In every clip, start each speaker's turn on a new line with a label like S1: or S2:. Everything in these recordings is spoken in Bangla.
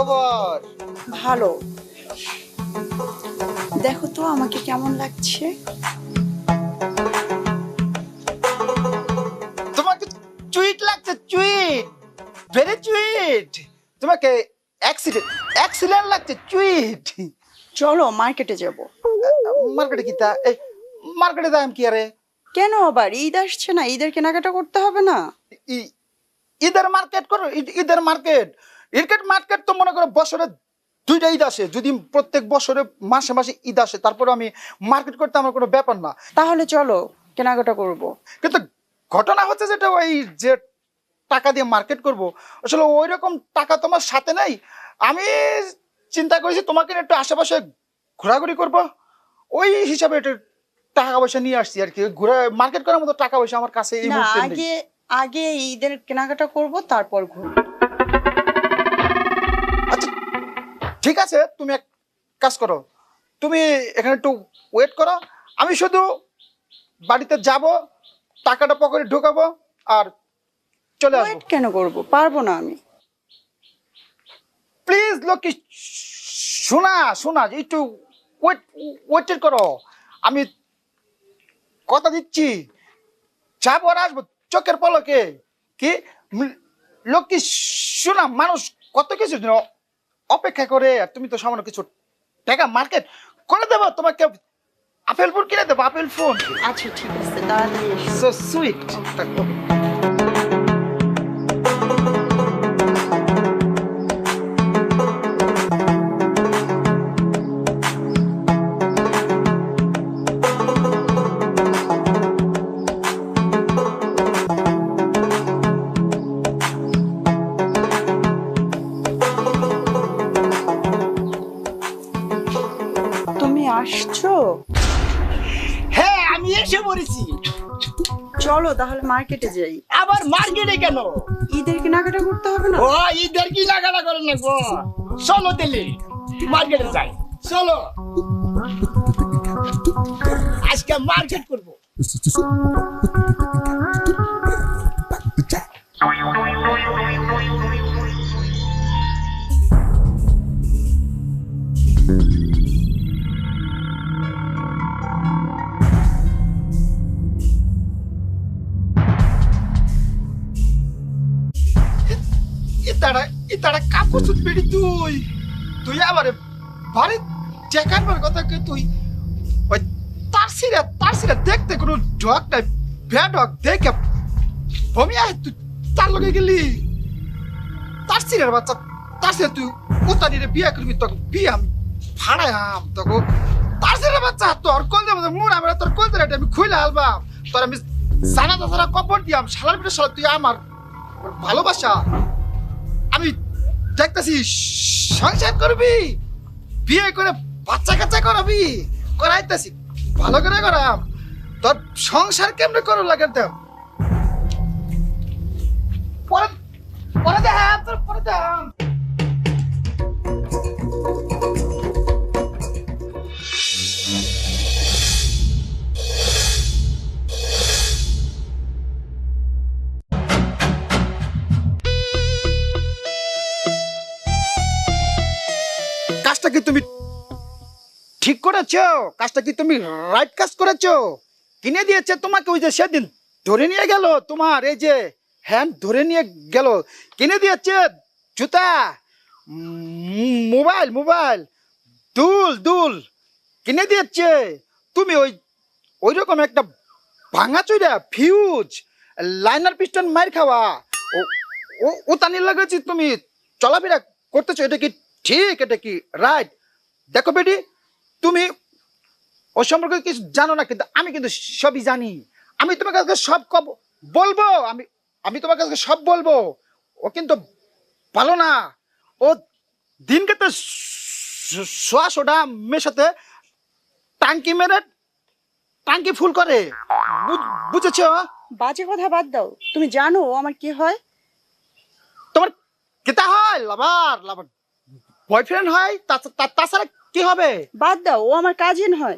S1: খবর?
S2: ভালো। দেখো তো আমাকে কেমন লাগছে।
S1: তোমাকে চুইট লাগছে, চুইট, ভেরি চুইট। তোমাকে এক্সিলেন্ট লাগছে, চুইট।
S2: চলো মার্কেটে যাব।
S1: মার্কেটে কি তা? এই মার্কেটে দাম কি আরে?
S2: কেন আবার ঈদ আসছে না, ঈদের কেনাকাটা করতে হবে না?
S1: ঈদের মার্কেট করো, ঈদের মার্কেট। ঈদের মার্কেট তো মনে করো বছরে দুইটা ঈদ আসে। যদি প্রত্যেক বছরে মাসে মাসে ঈদ আসে, তারপরে আমি মার্কেট করতে আমার কোনো ব্যাপার না।
S2: তাহলে চলো কেনাকাটা করব।
S1: কিন্তু ঘটনা হচ্ছে যেটা, ওই যে টাকা দিয়ে মার্কেট করব, আসলে ওই রকম টাকা তোমার সাথে নেই। আমি চিন্তা করেছি তোমাকে নিয়ে একটু আশেপাশে ঘোরাঘুরি করব, ওই হিসাবে একটু টাকা পয়সা নিয়ে আসছি আর কি। ঘোরা মার্কেট করার মতো টাকা পয়সা আমার কাছে এই
S2: না,
S1: মুহূর্তে নেই।
S2: আগে আগে ঈদের কেনাকাটা করব, তারপর ঘুরবো।
S1: আচ্ছা ঠিক আছে, তুমি এক কাজ করো, তুমি এখানে একটু ওয়েট করো। আমি শুধু বাড়িতে যাব, টাকাটা পকেটে ঢোকাবো আর চলে আসবো।
S2: ওয়েট কেন করব, পারবো না আমি।
S1: প্লিজ লক্ষ্মী, শোনা শোনা, একটু ওয়েট করো। আমি কথা দিচ্ছি, যাবো আর আসবো চোখের পলকে। কি লক্ষ্মী, শোনা, মানুষ কত কিছু জন্য অপেক্ষা করে, আর তুমি তো সামান্য কিছু টাকা মার্কেট করে দেবো তোমাকে। আপেল ফোন কিনে দেবো, আপেল ফোন।
S2: আচ্ছা ঠিক আছে, তাড়াতাড়ি এসো।
S1: So sweet.
S2: তুমি আসছো?
S3: হ্যাঁ, আমি এসে পড়েছি।
S2: চলো তাহলে মার্কেটে যাই।
S3: আবার মার্কেটে কেন?
S2: ঈদের কেনাকাটা করতে হবে না?
S3: ও ঈদের কি লাগালা করে লাগবো? চলো দিল্লি মার্কেটে যাই, চলো আজকে মার্কেট করবো।
S1: ইতারা কাপড় সুত পেড়ি, তুই তুই আবার বাড়ি দেখানোর কথা কে? তুই ওই তার সিরা দেখতে কোনো ডগ নাই, ব্যাড ডগ দেখে বমি আয়, তুই তার লগে গেলি। তার সিরের বাচ্চা, তার সিরে তুই উতানিরে বিয়ে করবি, তোকে বিয়ে আমি ভাড়ায়াম তোকে। তার সিরের বাচ্চা, তোর কোন যাবো মুড়, আমরা তোর কোন জায়গাটা আমি খুইলে আলবাম, তোর আমি সানা তাছাড়া কপড় দিয়াম, শালার পিঠে শালা তুই আমার ভালোবাসা। আমি দেখতেছি সংসার করবি, বিয়ে করে বাচ্চা কাচ্চা করাবি, করাইতেছি ভালো করে করাম। তোর সংসার কেমনে করো লাগে পরে পরে দেখাম, তোর পরে দেখাম। কাজটা কি তুমি ঠিক করেছো? কাজটা কি তুমি রাইট কাজ করেছো? কিনে দিয়েছে তোমাকে ওই যে সেদিন ধরে নিয়ে গেল, তোমার এই যে হ্যান্ড ধরে নিয়ে গেল, কিনে দিয়েছে জুতা, মোবাইল মোবাইল, দুল দুল কিনে দিয়েছে। তুমি ওই ওই রকম একটা ভাঙা চুইরা ফিউজ লাইনার পিস্টন মার খাওয়া ও তানি লাগাচ্ছি, তুমি চলাফেরা করতেছো, এটা কি ঠিক? এটা কি রাইট? দেখো বেটি, তুমি ও সম্পর্কে কিছু জানো না, কিন্তু আমি কিন্তু সবই জানি। আমি তোমার কাছে সব বলবো, আমি তোমার কাছে সব বলবো। ও কিন্তু ভালো না, ও দিনকে তো সোয়া মেয়ের সাথে টাঙ্কি মেরে টাঙ্কি ফুল করে, বুঝেছো?
S2: বাজে কথা বাদ দাও, তুমি জানো ও আমার কি হয়?
S1: তোমার কেতা হয়? লাভার লাভার বয়ফ্রেন্ড হয়, তাছাড়া কি হবে?
S2: বাদ দাও, ও আমার কাজিন হয়।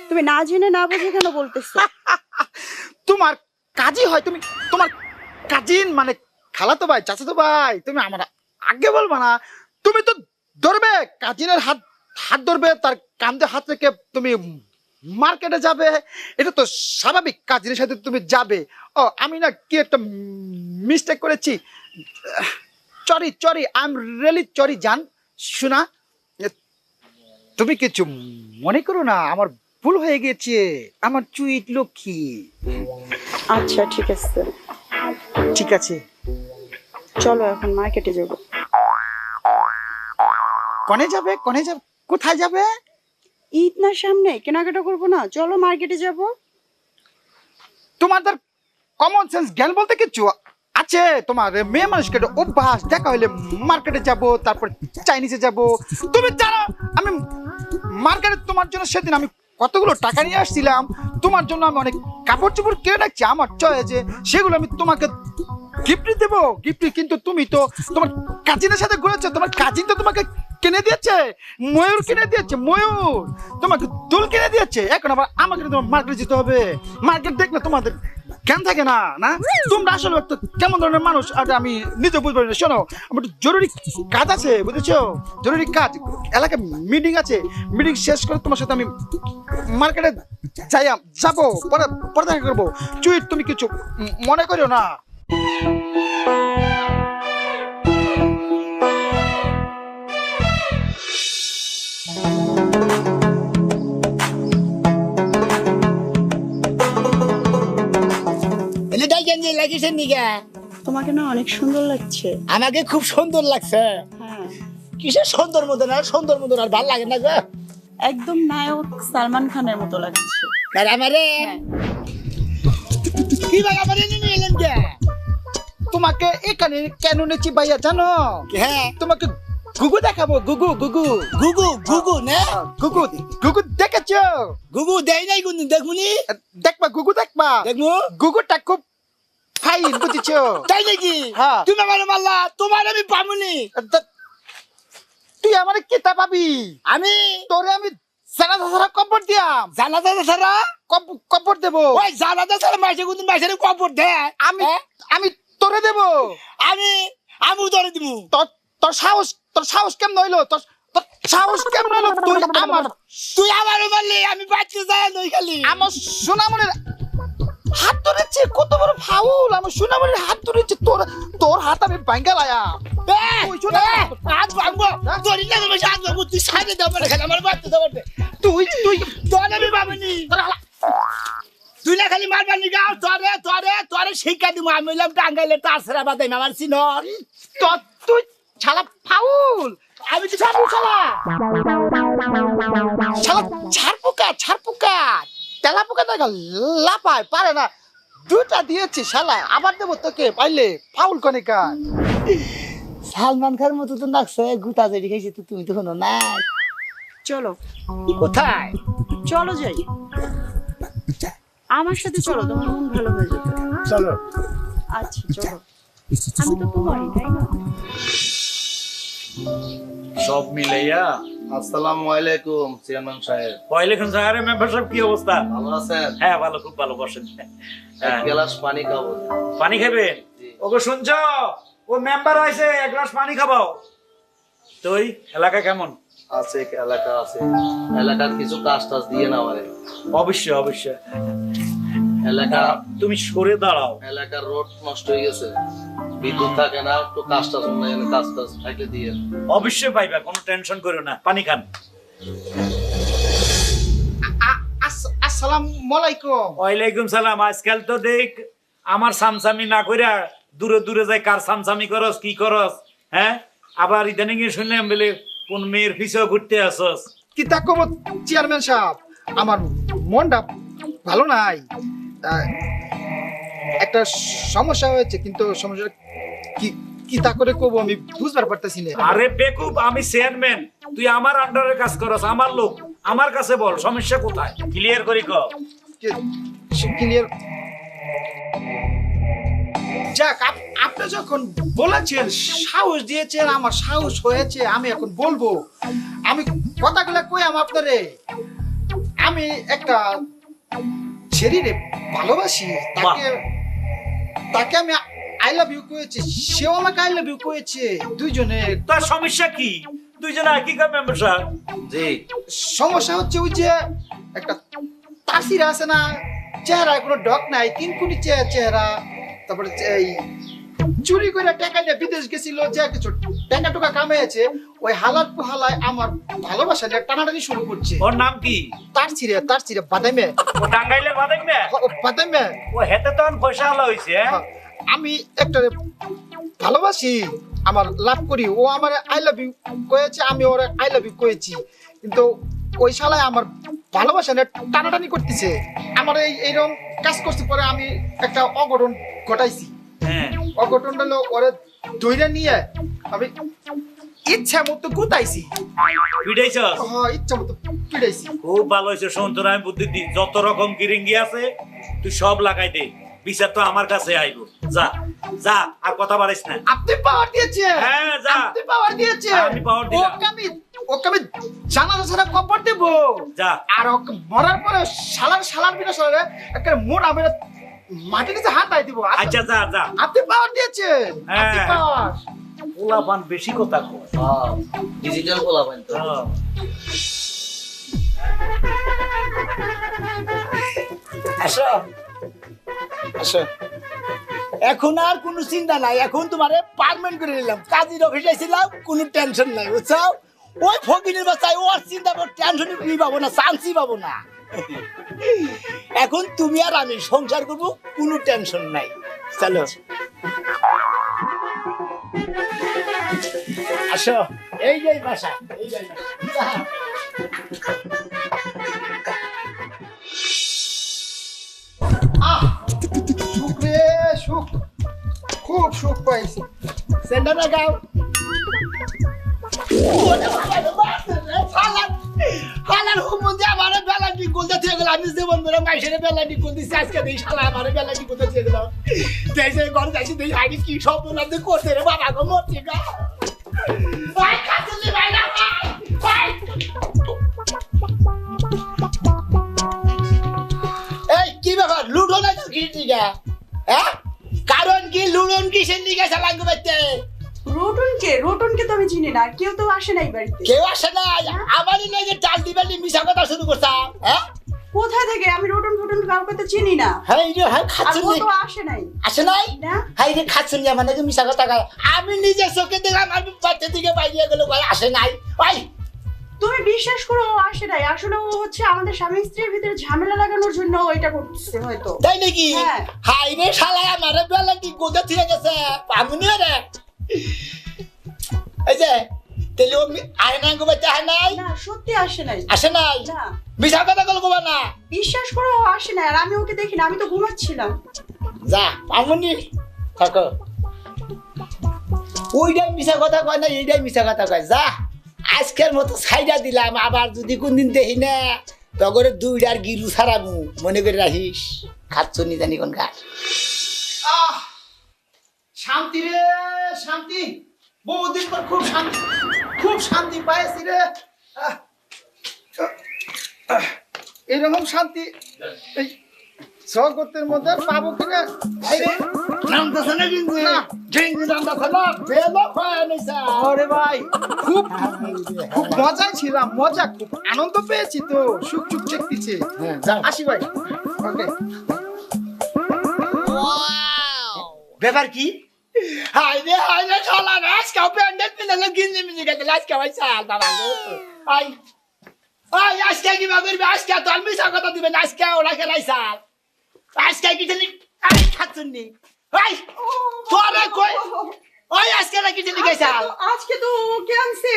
S2: তুমি না জেনে না বুঝে কেন বলতেছো?
S1: তোমার কাজী হয়? তুমি তোমার কাজিন মানে খালাতো ভাই, চাচাতো ভাই? তুমি আমার আগে বলবা না? তুমি তো ধরবে কাজিনের হাত হাত ধরবে, তার কান্দে হাত রেখে তুমি মার্কেটে যাবে, এটা তো স্বাভাবিক। কাজিনের সাথে তুমি যাবে। ও আমি না কি একটা মিস্টেক করেছি, sorry sorry, I am really sorry জান। শোনা, তুমি কিছু মনে করো না, আমার ভুল হয়ে গেছে, আমার চুইট লক্ষ্মী।
S2: আচ্ছা ঠিক আছে,
S1: ঠিক আছে,
S2: চলো এখন মার্কেটে যাব।
S1: কনে যাবে? কনে যাবে? কোথায় যাবে?
S2: ঈদ না সামনে, কেনাকাটা করবো না? চলো মার্কেটে যাব।
S1: তোমাদের কমন সেন্স জ্ঞান বলতে কিছু আছে? তোমার মেয়ে মানুষকে একটা অভ্যাস, দেখা হলে মার্কেটে যাব, তারপর চাইনিজে যাব। তুমি জানো আমি মার্কেটে তোমার জন্য সেদিন আমি কতগুলো টাকা নিয়ে আসছিলাম, তোমার জন্য আমি অনেক কাপড় চোপড় কিনে রাখছি আমার চয়েসে, সেগুলো আমি তোমাকে গিফট দেবো। গিফট কিন্তু তুমি তো তোমার কাজিনের সাথে ঘুরেছো, তোমার কাজিন তো তোমাকে কিনে দিয়েছে, ময়ূর কিনে দিয়েছে, ময়ূর তোমাকে দুল কিনে দিয়েছে। এখন আবার আমাকে তোমার মার্কেটে যেতে হবে? মার্কেট দেখলে তোমাদের জ্ঞান থাকে না, না? তোমরা আসলে একটা কেমন ধরনের মানুষ আর আমি নিজে বুঝতে পারি না। শোনো, আমার একটু জরুরি কাজ আছে, বুঝেছো? জরুরি কাজ, এলাকায় মিটিং আছে, মিটিং শেষ করে তোমার সাথে আমি মার্কেটে যাবো, পরে পরে দেখা করবো। চুইট, তুমি কিছু মনে করিও না।
S3: এটাই গেঞ্জি লাগিয়েছেন নিগা?
S2: তোমাকে না অনেক সুন্দর লাগছে।
S3: আমাকে খুব সুন্দর লাগছে।
S2: হ্যাঁ,
S3: কিসের সুন্দর মতন আর সুন্দর মতন আর ভাল লাগে না গো।
S2: একদম নায়ক সালমান খানের মতো লাগছে।
S3: আর আমারে
S2: হ্যাঁ।
S3: কি ভাই আমারে নিয়ে এলেন কে?
S1: তোমাকে এখানে কেন নেছি ভাইয়া জানো?
S3: হ্যাঁ,
S1: তোমাকে গুগু দেখাবো, গুগু গুগু
S3: গুগু গুগু না?
S1: গুগু গুগু দেখেছো?
S3: গুগু দেই নাই কোন দেখুনি?
S1: দেখবা, গুগু দেখবা।
S3: দেখমু
S1: গুগুটা খুব ফাইন, বুঝেছো?
S3: তাই নাকি?
S1: হ্যাঁ।
S3: তুমি আমার মাল্লা, তোমার আমি পামুনি।
S1: তুই আমার কেতা পাবি?
S3: আমি
S1: তোরে আমি জানাজা ছাড়া কবর দিয়াম,
S3: জানাজা ছাড়া
S1: কবর দেবো।
S3: ওই জানাজা ছাড়া মাসে কোন মাসের কবর দেয়?
S1: আমি আমি তোরে দেবো।
S3: আমি আমি ধরে দিমু।
S1: তোর তোর সাহস কেমন হইলো? তোর তোর সাহস কেমন হইলো?
S3: তুই আমার মারলি, আমি বাঁচতে যাই নই খালি।
S1: আমার সোনামণির হাত ধরেছে, কত বড় ফাউল! আমার সোনামণির হাত ধরেছে, তোর হাত আমি ভাঙ্গা লায়া। তুই শোনা,
S3: হাত ভাঙবো, তোর না তুমি হাত ভাঙবো, তুই সাইডে দাও মানে খালি আমার বাঁচতে দাও।
S1: তুই
S3: তোর আমি পাবনি, তুই না খালি মারবানি গাও। তোরে শিক্ষা দিব। আমি হইলাম টাঙ্গাইলে তাছাড়া বাদাই আমার চিনর।
S1: তুই শালা ফাউল!
S3: আমি তো সব শালা
S1: শালা ছাড় পোকা তেলা পোকা দেখা লাপায় পারে না। দুটা দিয়েছি শালা, আবার দেবো তোকে, পাইলে ফাউল কনিকা।
S3: সালমান খান মতো তো নাকছে, গুতা জড়ি খাইছে তো তুমি তো কোনো নাই।
S2: চলো
S3: কোথায়?
S2: চলো যাই, আমার সাথে চলো, তোমার মন ভালো হয়ে যাবে।
S3: চলো।
S2: আচ্ছা চলো, আমি তো তোমারই, তাই না?
S4: সব মিলাইয়া।
S5: আসসালামু আলাইকুম চেয়ারম্যান সাহেব।
S4: ওয়ালাইকুম সালাম। মেম্বার সাহেব কি অবস্থা?
S5: ভালো আছেন?
S4: হ্যাঁ ভালো, খুব ভালো। বসেন।
S5: এক গ্লাস পানি খাবো।
S4: পানি খাবেন?
S5: জি।
S4: ওগো শুনছো, ও মেম্বার হয়েছে, এক গ্লাস পানি খাবাও। তুই এলাকা কেমন?
S5: আছে, এলাকা আছে, এলাকার কিছু কাজ টাজ দিয়ে না আমারে।
S4: অবশ্যই অবশ্যই।
S5: এলাকা
S4: তুমি সরে দাঁড়াও।
S5: এলাকার রোড নষ্ট হয়ে গেছে, বিদ্যুৎ থাকে না, তো কাজ টাজ উন্নয়নে কাজ টাজ থাকলে দিয়ে।
S4: অবশ্যই পাইবা, কোনো টেনশন করো না। পানি খান।
S1: আসসালামু আলাইকুম।
S4: ওয়ালাইকুম সালাম। আজকাল তো দেখ আমার সামসামি না কইরা দূরে দূরে যাই কার সামসামি করস, কি করস? হ্যাঁ, আবার ইদানিং এ শুনলাম বলে কোন মেয়ের পিছনে ঘুরতে আসস।
S1: কি তা কব চেয়ারম্যান সাহেব, আমার মনটা ভালো নাই। একটা সমস্যা হয়েছে, কিন্তু সমস্যা কি কি তা করে কব আমি বুঝবার পারতেছি না।
S4: আরে বেকুব, আমি চেয়ারম্যান, তুই আমার আন্ডারে কাজ করস, আমার লোক, আমার কাছে বল সমস্যা কোথায়, ক্লিয়ার করি ক।
S1: ক্লিয়ার যাক, আপনি যখন বলেছেন, সাহস দিয়েছেন, আমার সাহস হয়েছে, আমি এখন বলবো। আমি কথাগুলো কইয়াম আপনারে। আমি একটা ছেড়িরে ভালোবাসি, তাকে আমি আই লাভ ইউ কয়েছে, সেও আমাকে আই লাভ ইউ কয়েছে, দুইজনে।
S4: তোর সমস্যা কি? দুইজনে একই কামে মেশা।
S5: জি
S1: সমস্যা হচ্ছে ওই যে একটা তাসিরা আছে না, চেহারা কোনো ডক নাই, তিন কোটি চেহারা, তারপরে এই চুরি করে টাকা নিয়ে বিদেশ গেছিল, যে কিছু টাকা টুকা কামিয়েছে, ওই হালার পোহালায় আমার ভালোবাসা নিয়ে টানাটানি শুরু করছে।
S4: ওর নাম কি?
S1: তার ছিঁড়ে বাদামে,
S4: ও টাঙ্গাইলের বাদাইমে?
S1: বাদামে।
S4: ও হেতে তখন পয়সা হলো হইছে।
S1: আমি একটা ভালোবাসি, আমার লাভ করি, ও আমার আই লাভ ইউ কয়েছে, আমি ওর আই লাভ ইউ কয়েছি, কিন্তু ওই শালায় আমার ভালোবাসা নিয়ে টানাটানি করতেছে। আমার এইরকম কাজ করতে পরে আমি একটা অঘটন ঘটাইছি।
S4: হ্যাঁ,
S1: অঘটন হলো ওরে দইরা নিয়ে আমি ইচ্ছা মতো গুতাইছি।
S4: পিটাইছস?
S1: হ্যাঁ, ইচ্ছা মতো পিটাইছি।
S4: খুব ভালো হয়েছে। শোন, তোর আমি বুদ্ধি দিই, যত রকম কিরিঙ্গি আছে তুই সব লাগাই দে, বিচার তো আমার কাছে আইব। যা যা, আর কথা বাড়াইস না।
S1: আপনি পাওয়ার দিয়েছেন।
S4: হ্যাঁ, যা।
S1: আপনি পাওয়ার দিয়েছেন।
S4: আমি power দিলাম।
S1: ওকে আমি জানালা ছাড়া কবর দেব।
S4: যা।
S1: আর ওকে মরার পরে শালার বিনা শালারে একটা মোড় আমি মাটির নিচে হাতাই দিব।
S4: আচ্ছা, যা যা।
S1: আপনি পাওয়ার দিয়েছেন। আপনি
S4: হ্যাঁ।
S1: পাওয়ার।
S4: পোলাপান বেশি কথা কয়।
S5: ডিজিটাল বলা পাইন তো।
S4: হ্যাঁ।
S3: আসো আসো, এখন আর কোনো চিন্তা নাই, এখন তোমারে পারমেন্ট করে নিলাম, কাজের অফিসে ছিলাম, কোনো টেনশন নাই, বুঝছো? ওই ফকিনের বাচ্চায় ওর চিন্তা করো, টেনশনই পাবো না, চান্সই পাবো না। এখন তুমি আর আমি সংসার করবো, কোনো টেনশন নাই। চলো আসো, এই যে বাসা, এই যে বাসা।
S1: সুখ রে সুখ, খুব সুখ পাইছি।
S3: সেন্টারে গাও। হালার হুমুন্দে আমারে বেলাটি গোলতে থেকে গেল, আমি জীবন ধরে মাইসের বেলাটি গোল দিছি, আজকে দেই শালা আমারে বেলাটি গোলতে থেকে গেল। দেশে ঘর যাইছি, দেই আগে কি সব বলাতে করতে রে বাবা গো, মরছি গা। ভাই কাছে ভাই না ভাই। এই কি ব্যাপার, লুডো না তো কি দিগা? হ্যাঁ, কারণ কি লুডন কিসের দিকে চালাঙ্গ বাইতে?
S2: রোটনকে তো আমি চিনি না, কেউ তো আসে নাই বাড়িতে।
S3: কেউ আসে না, আমারই নয় যে টাল দিবেন মিশা কথা শুরু করছা। হ্যাঁ,
S2: কোথায় থেকে? আমি রোটন কাউকে তো চিনি না।
S3: হ্যাঁ রে, হ্যাঁ
S2: আর
S3: খাচ্ছেন
S2: ও তো আসে নাই।
S3: আসে নাই
S2: না।
S3: হাই রে, খাচ্ছেন না মানে মিশা কথা কয়। আমি নিজে চোখে দেখলাম, আমি বাচ্চা দিকে বাইরে গেল, ভাই আসে নাই। ভাই
S2: তুমি বিশ্বাস করো, ও আসে নাই। আসলে ও হচ্ছে আমাদের স্বামী স্ত্রীর ভিতরে ঝামেলা লাগানোর জন্য ওইটা করতেছে হয়তো।
S3: তাই নাকি?
S2: হ্যাঁ।
S3: হাই রে শালা, আমারে বেলা কি গোদা থেকে গেছে, আমি নিয়ে রে। এই যে তেলে আয়না গোবাইতে হয় নাই?
S2: না, সত্যি আসে নাই।
S3: আসে নাই?
S2: না,
S3: মিশা কথা গেল গোবা না।
S2: বিশ্বাস করো, ও আসে নাই। আর আমি ওকে দেখি না, আমি তো ঘুমাচ্ছিলাম।
S3: যা পামনি থাকো, ওইটাই মিশা কথা কয় না, এইটাই মিশা কথা কয়। যা, আজকের মতো ছাইডা দিলাম, আবার যদি কোনদিন দেখি না তগরে দুইটার গিরু ছাড়াবো, মনে করে রাখিস। খাচ্ছ নি জানি কোন ঘাট।
S1: শান্তি রে শান্তি, বহুদিন পর খুব শান্তি পাইছি রে। এরকম শান্তি এই জগতের মধ্যে পাবো কিনা।
S3: নামতেছে না কিন্তু,
S1: না।
S3: নামতেছে না, বেলো খায় নিছা।
S1: আরে ভাই, খুব মজায় ছিলাম, খুব আনন্দ পেয়েছি তো, সুখ দেখতেছে।
S3: হ্যাঁ, যাও।
S1: আসি ভাই। ওকে।
S3: ব্যাপার কি? হাই রে শালা, আজকে প্যান্ডেল পিনালে গিঞ্জি মিঞ্জি গেছে, আজকে ভাই চাল বাবা গো। আই আজকে কি করবি? আজকে তো আমি মিশা কথা দিবেন, আজকে ওরা খেলাই চাল, আজকে কি জানি খাচ্ছুন নি। ভাই তোরে কই, ওই আজকে নাকি জানি গেছা?
S2: আজকে তো ওকে আনছে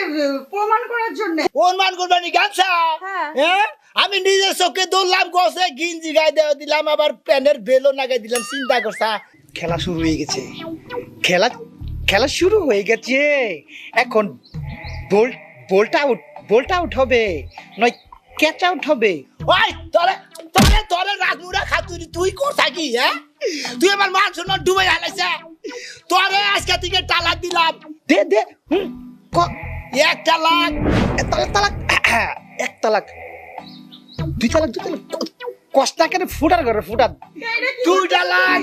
S2: প্রমাণ করার জন্য।
S3: অনুমান করবানি গানছা?
S2: হ্যাঁ।
S3: হ্যাঁ, আমি নিজের চোখে দৌড়লাম, গছে গিঞ্জি গায়ে দেওয়া দিলাম, আবার প্যান্টের বেলও লাগাই দিলাম। চিন্তা করছা?
S1: খেলা শুরু হয়ে গেছে, খেলা শুরু হয়ে গেছে। এখন বোল্ট আউট হবে, নয় ক্যাচ আউট হবে।
S3: ওই তোরে রাজমুড়া খাতুরি তুই কর থাকি? হ্যাঁ, তুই আমার মান সম্মান ডুবে হালাইছে। তোরে আজকে থেকে তালাক দিলাম।
S1: দে
S3: এক তালাক,
S1: এক তালাক, দুই তালাক, কষ্টা কেন ফুটার ঘরে ফুটার।
S3: দুই তালাক,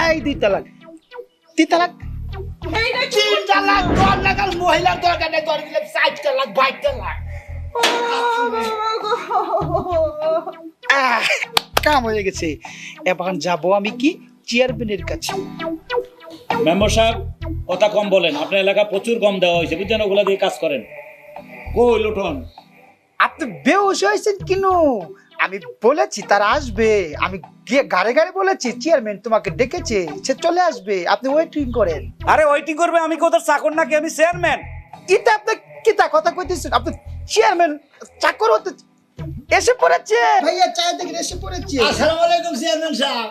S1: এই দুই তালাক, 3 তালাক
S3: 3 তালাক 4 লাখ আর মহিলার দরকার নেই, তোর দিলে 4 তালাক 5 তালাক।
S1: কাম হয়ে গেছে। এবার যাব আমি কি চেয়ারম্যানের কাছে।
S4: মেম্বার সাহেব কথা কম বলেন, আপনার এলাকা প্রচুর কম দেওয়া হয়েছে বুঝছেন, ওগুলা দিয়ে কাজ করেন। কই লুঠন?
S1: আপনি বেহুশ হয়েছেন কেন? আমি বলেছি তারা আসবে, আমি গিয়ে গাড়ে গাড়ে বলেছি চেয়ারম্যান তোমাকে ডেকেছে, সে চলে আসবে, আপনি ওয়েটিং করেন।
S4: আরে ওয়েটিং করবে, আমি কোথাও চাকর নাকি, আমি চেয়ারম্যান।
S1: এটা আপনি কিতা কথা কইতেছেন? আপনি চেয়ারম্যান চাকর হতে এসে পড়েছে। ভাইয়া চায় দেখে এসে পড়েছে।
S3: আসসালামু আলাইকুম চেয়ারম্যান সাহেব।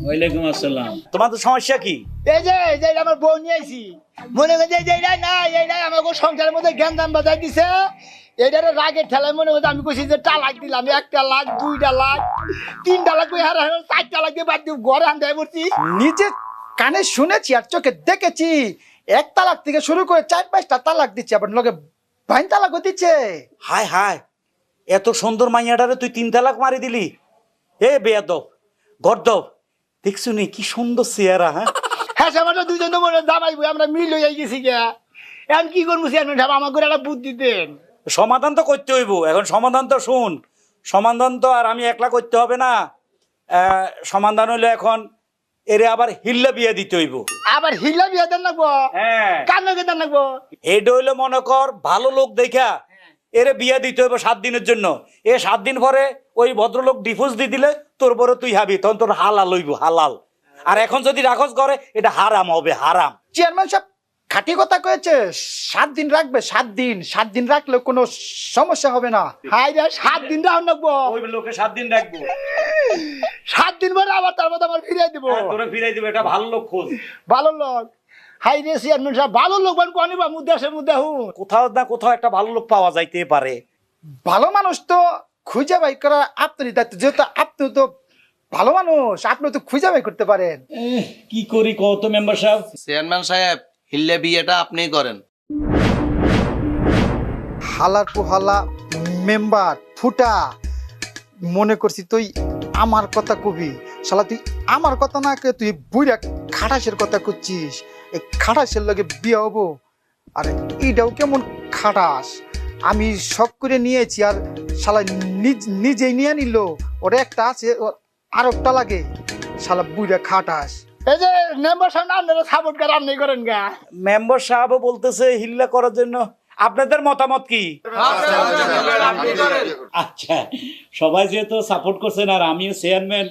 S4: ওয়ালাইকুম আসসালাম। তোমার তো সমস্যা কি?
S3: এই যে আমার বউ নিয়ে আইছি, মনে করেন যে এইটাই না, এইটাই আমাকে সংসারের মধ্যে জ্ঞান বাজাই দিছে। এইটারে রাগের ঠেলায় মনে করেন আমি কইছি যে তালাক দিলাম, 1 তালাক 2 তালাক 3 তালাক কই হারা 4 তালাক দিয়ে বাদ দিয়ে ঘরে আনতে পড়ছি।
S1: নিজে কানে শুনেছি আর চোখে দেখেছি, 1 তালাক থেকে শুরু করে 4-5টা তালাক দিচ্ছে, আবার লগে 2 তালাক দিচ্ছে।
S4: হায় হায়, এত সুন্দর মাইয়াটারে তুই 3 তালাক মারি দিলি? এ বেয়াদব গর্দব, দেখছু নি কি সুন্দর চেহারা। হ্যাঁ
S3: হ্যাঁ সে আমাদের দুজন তো মনে জামাই বই আমরা মিল হয়ে গেছি গা। এখন কি করবো চেয়ারম্যান সাহেব, আমার করে একটা বুদ্ধি দেন।
S4: সমাধান তো করতে হইব। এখন সমাধান তো শুন, সমাধান তো আর আমি একলা করতে হবে না। সমাধান হইলো এখন এরে আবার হিল্লা বিয়ে দিতে হইব।
S3: আবার হিলা বিয়ে দেন লাগবো?
S4: হ্যাঁ,
S3: কার নাকি দেন লাগবো?
S4: এটা হইলো মনে কর ভালো লোক দেখা এরে বিয়ে দিতে হইব 7 দিনের জন্য। 7 দিন পরে ওই ভদ্রলোক ডিভোর্স দিয়ে দিলে তোর পরে তুই হাবি, তখন তোর হালাল হইব, হালাল। আর এখন যদি রাখস করে এটা হারাম হবে, হারাম।
S1: চেয়ারম্যান সাহেব খাঁটি কথা কয়েছে, 7 দিন রাখবে, 7 দিন রাখলে কোনো সমস্যা হবে না।
S3: হাই রে 7 দিন রাখুন লাগবো?
S4: ওই লোকে 7 দিন রাখবো,
S3: 7 দিন পরে আবার তার মধ্যে আমার ফিরিয়ে দিব।
S4: তোরে ফিরাই দিবে, এটা ভালো লোক খোঁজ।
S3: ভালো লোক? হাই রে চেয়ারম্যান সাহেব ভালো লোক বান কোনি বা মুদ্রাসের মধ্যে হুন
S4: কোথাও না কোথাও একটা ভালো লোক পাওয়া যাইতে পারে।
S1: ভালো মানুষ তো খুঁজে বাই করা আপনারই দায়িত্ব, যেহেতু আপনি তো ভালো মানুষ, আপনি তো খুঁজে বাই করতে পারেন।
S4: কি করি কত মেম্বার সাহেব?
S5: চেয়ারম্যান সাহেব হিল্লে বিয়েটা আপনিই করেন।
S1: হালার পোহালা মেম্বার ফুটা, মনে করছি তুই আমার কথা কবি, শালা তুই আমার কথা না কে তুই বুড়া খাটাসের কথা করছিস। এই খাটাসের লগে বিয়ে হবো? আরে এইটাও কেমন খাটাস, আমি শখ করে নিয়েছি আর শালা নিজেই নিয়ে নিল, ওর একটা আছে আর একটা লাগে, শালা বুড়া খাটাস।
S3: এই যে মেম্বার সাহেব আপনারা সাপোর্ট করে আপনি করেন গা।
S4: মেম্বার সাহেবও বলতেছে হিল্লা করার জন্য, আপনাদের মতামত কি? আচ্ছা, সবাই যেহেতু সাপোর্ট করছেন আর আমিও চেয়ারম্যান,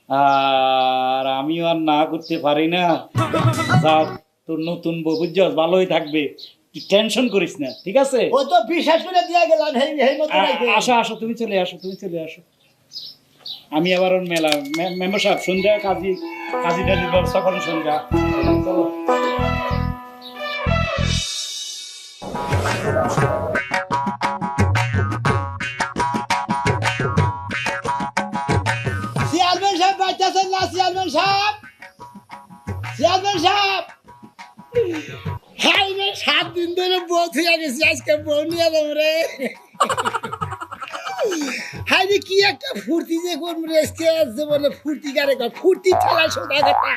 S4: আর আমিও আর না করতে পারি না। যা তোর নতুন বউ বুঝছস, ভালোই থাকবে, তুই টেনশন করিস না, ঠিক আছে?
S3: ও তো বিশ্বাস করে দিয়ে গেলাম এই মতো রাখে।
S4: আসো আসো, তুমি চলে আসো, তুমি চলে আসো। আমি আবার ওর মেলা মেম্বার সাহেব সন্ধ্যা কাজী টাজির ব্যবস্থা করেন সন্ধ্যা। চলো
S3: চেয়ারম্যান সাহেব বাইতেছেন না? চেয়ারম্যান সাহেব, চেয়ারম্যান সাহেব, হাই রে 7 দিন ধরে বউ হয়ে গেছি, আজকে বউ নিয়ে এলাম রে। হাই রে কি একটা ফুর্তি যে কোন রেস্টে আছে বলে ফুর্তি গারে কর, ফুর্তি ঠেলা সোজা কথা।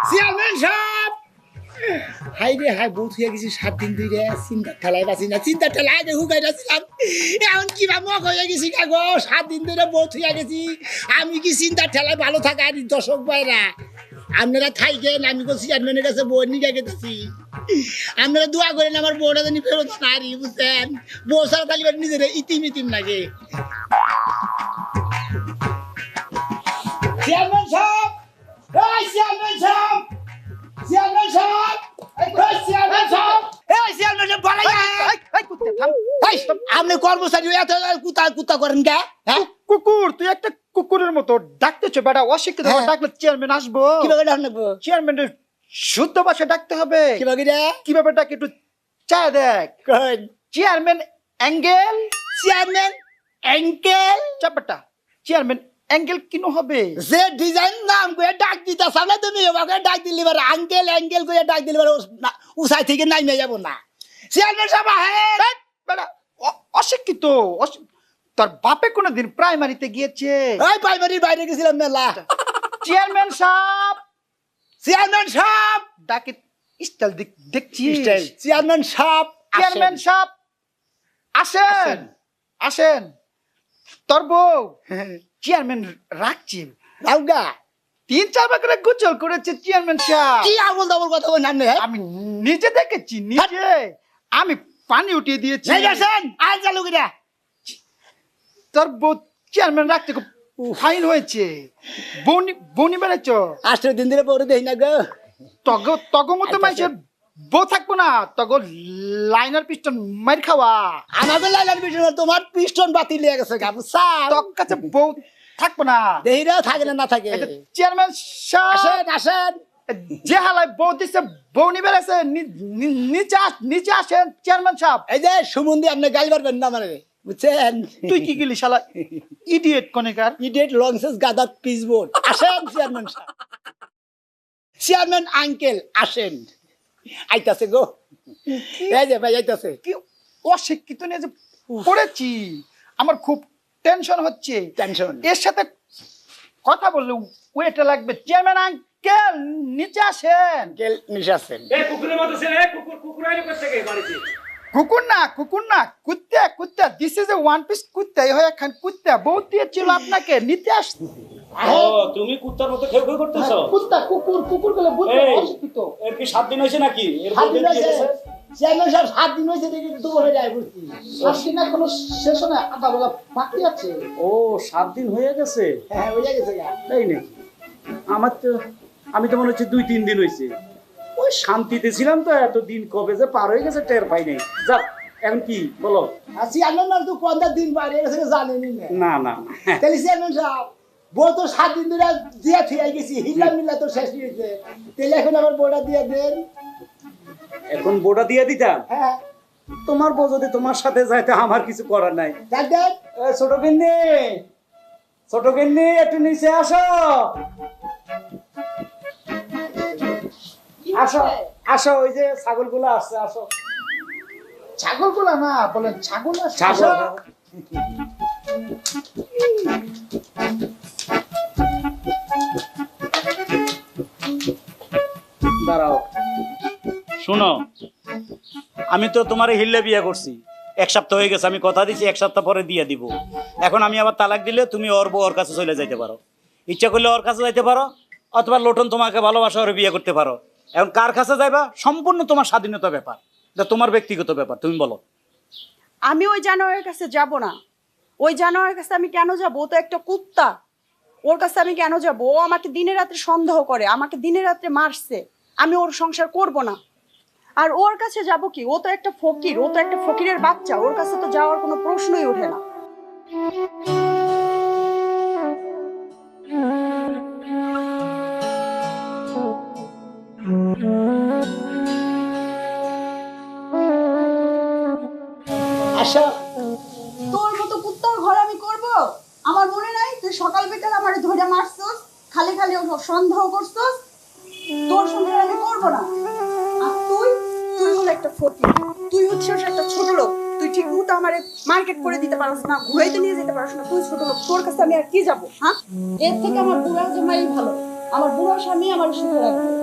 S3: চেয়ারম্যান সাহেব, হাই রে হাই বউ হয়ে গেছি 7 দিন ধরে, চিন্তা ঠেলায় বাঁচি না, চিন্তা ঠেলায় হুকাই রাখছিলাম, এখন কিবা মগ হয়ে গেছি কাগো। 7 দিন ধরে বউ হয়ে গেছি, আমি কি চিন্তা ঠেলায় ভালো থাকা? আর দর্শক ভাইরা আপনারা থাইকেন, আমি তো চেয়ারম্যানের কাছে বউ নিয়ে গেতেছি, আপনারা দোয়া করেন আমার বউটা জানি ফেরত না হারি, বুঝছেন? বউ ছাড়া থাকলে নিজের ইতিম লাগে। চেয়ারম্যান সাহেব, এই চেয়ারম্যান সাহেব, চেয়ারম্যান সাহেব, এই চেয়ারম্যান সাহেব, এই চেয়ারম্যান সাহেব বলাই আপনি কর্মচারী এত কুতা করেন কে? হ্যাঁ
S1: কুকুর, তুই একটা কুকুরের মতো ডাকতেছ বেটা, অশিক্ষিত
S3: হ্যাঁ।
S1: ডাকলে চেয়ারম্যান আসবো?
S3: কিভাবে ডাকবো?
S1: চেয়ারম্যানের শুদ্ধ ভাষায় ডাকতে হবে।
S3: কিভাবে রে?
S1: কিভাবে ডাকে একটু চায় দেখ।
S3: কই
S1: চেয়ারম্যান অ্যাঙ্গেল,
S3: চেয়ারম্যান অ্যাঙ্কেল
S1: চাপাটা চেয়ারম্যান অ্যাঙ্গেল কিনো হবে?
S3: যে ডিজাইন নাম করে ডাক দিতে সামনে তুমি ওকে ডাক দিলি বারে আঙ্কেল অ্যাঙ্কেল করে ডাক দিলি বারে উসাই থেকে নাইমে যাব না। চেয়ারম্যান সাহেব আহেন।
S1: বেটা অশিক্ষিত, তোর বাপে কোনোদিন প্রাইমারিতে গিয়েছে?
S3: ওই প্রাইমারির বাইরে গেছিলাম মেলা।
S1: চেয়ারম্যান সাহেব,
S3: চেয়ারম্যান সাহেব
S1: ডাকে স্টাইল দেখছি
S3: চেয়ারম্যান সাহেব
S1: চেয়ারম্যান সাহেব আসেন আসেন তোর বউ চেয়ারম্যান রাখছি
S3: রাউগা
S1: 3-4 বার করে গোচল করেছে চেয়ারম্যান সাহেব
S3: কি আবল দাবল কথা বলেন আপনি হ্যাঁ
S1: আমি নিজে দেখেছি নিজে আমি পানি উঠিয়ে দিয়েছি
S3: নাই গেছেন আজ চালু করে
S1: তোর বউ চেয়ারম্যান রাখতে খুব ফাইন হয়েছে বনি বেড়েছ
S3: 8 দিন ধরে পরে দেই না গো
S1: তগ মতো মাইসের বউ থাকবো না তগ লাইনার পিস্টন মার খাওয়া
S3: আমাদের লাইলার পিছনে তোমার পিস্টন বাতিল হয়ে গেছে গা বুঝছাও
S1: তোর কাছে বউ থাকবো না
S3: দেহিরাও থাকে না থাকে
S1: চেয়ারম্যান সাহেব
S3: আসেন আসেন
S1: যে হালায় বউ দিচ্ছে বউ নিবে আছে নিচে আসেন চেয়ারম্যান সাহেব
S3: এই যে সুমন্দি আপনি গাল পারবেন না মানে বুঝছেন
S1: তুই কি গেলি শালা ইডিয়েট কোনেকার
S3: ইডিয়েট লংসেস গাদা পিসবোর্ড আসেন চেয়ারম্যান সাহেব চেয়ারম্যান আঙ্কেল আসেন আইতাছে গো এই যে ভাই আইতাছে
S1: কি অশিক্ষিত নিয়ে যে পড়েছি আমার খুব টেনশন হচ্ছে
S3: টেনশন
S1: এর সাথে কথা বললে ওয়েটা লাগবে চেয়ারম্যান আঙ্কেল নিচে আসেন
S3: আঙ্কেল নিশাসেন
S4: এই কুকুরের মতো ছেলে কুকুর আইলো কোথা থেকে বাড়িতে
S1: কুকুর না কুত্তা this is a one piece কুত্তা এই হয় একখান কুত্তা বউ দিয়েছিল আপনাকে নিতে আসতে
S4: ও তুমি কুত্তার মতো খেউ খেউ করতেছো
S1: কুকুর গুলো বুঝতে
S4: এই,
S1: অশিক্ষিত
S4: এর কি 7 দিন হয়েছে নাকি এর
S3: হাত
S4: বদলে
S3: দিন
S4: কি হয়েছে?
S3: চেয়ারম্যান সাহেব 7 দিন হয়েছে দেখি তো বলে যায় বুঝছি
S1: শাসিনা কোনো শেষ না আধা বেলা বাকি আছে
S4: ও 7 দিন হয়ে গেছে
S3: হ্যাঁ হয়ে গেছে গা
S4: তাই নাকি আমি তো মনে হচ্ছে 2-3 দিন হয়েছে ওই শান্তিতে ছিলাম তো এত দিন কবে যে পার হয়ে গেছে টের পাই নাই যাক এখন কি বলো
S3: আর চেয়ারম্যান না তো 15 দিন বাইরে গেছে জানেনই না
S4: না
S3: তাহলে চেয়ারম্যান সাহেব বউ তো 7 দিন ধরে দিয়া থিয়ে গেছি হিলা মিলা তো শেষ হয়েছে তাহলে এখন আবার বউটা দিয়ে দেন
S4: এখন বোটা দিয়ে দিতাম
S3: হ্যাঁ
S4: তোমার বউ যদি তোমার সাথে যাইতে আমার কিছু করার নাই
S3: দেন
S4: এ, ছোট গিন্নি একটু নিচে আসো আসো ওই যে ছাগলগুলো আসছে আসো
S1: ছাগল গুলা না বলেন ছাগল
S4: ছাগল দাঁড়াও শোনো আমি তো তোমার হিল্লে বিয়ে করছি 1 সপ্তাহ হয়ে গেছে আমি কথা দিছি 1 সপ্তাহ পরে দিয়ে দিব এখন আমি আবার তালাক দিলে তুমি ওর বউ ওর কাছে চলে যাইতে পারো ইচ্ছা করলে ওর কাছে যাইতে পারো অথবা লোটন তোমাকে ভালোবাসা ওর বিয়ে করতে পারো এখন কার কাছে যাইবা সম্পূর্ণ তোমার স্বাধীনতা ব্যাপার এটা তোমার ব্যক্তিগত ব্যাপার তুমি বলো
S2: আমি ওই জানোয়ারের কাছে যাব না ওই জানোয়ারের কাছে আমি কেন যাব ও তো একটা কুত্তা ওর কাছে আমি কেন যাব ও আমাকে দিনে রাতে সন্দেহ করে আমাকে দিনে রাতে মারছে আমি ওর সংসার করব না আর ওর কাছে যাব কি ও তো একটা ফকির ও তো একটা ফকিরের বাচ্চা ওর কাছে তো যাওয়ার কোনো প্রশ্নই ওঠে না
S3: আচ্ছা
S2: তোর মতো কুত্তার ঘর আমি করব আমার মনে নাই তুই সকাল বিকাল আমারে ধরে মারছস খালি খালি ও সন্দেহ করছস তোর সঙ্গে আমি করব না আর তুই হলো একটা ফকির তুই হচ্ছিস একটা ছোট লোক তুই ঠিক মতো আমারে মার্কেট করে দিতে পারছ না ঘুরাইতে নিয়ে যেতে পারছ না তুই ছোট লোক তোর কাছে আমি আর কি যাব হ্যাঁ এর থেকে আমার বুড়া জামাই ভালো আমার বুড়া স্বামী আমার সুখে রাখবে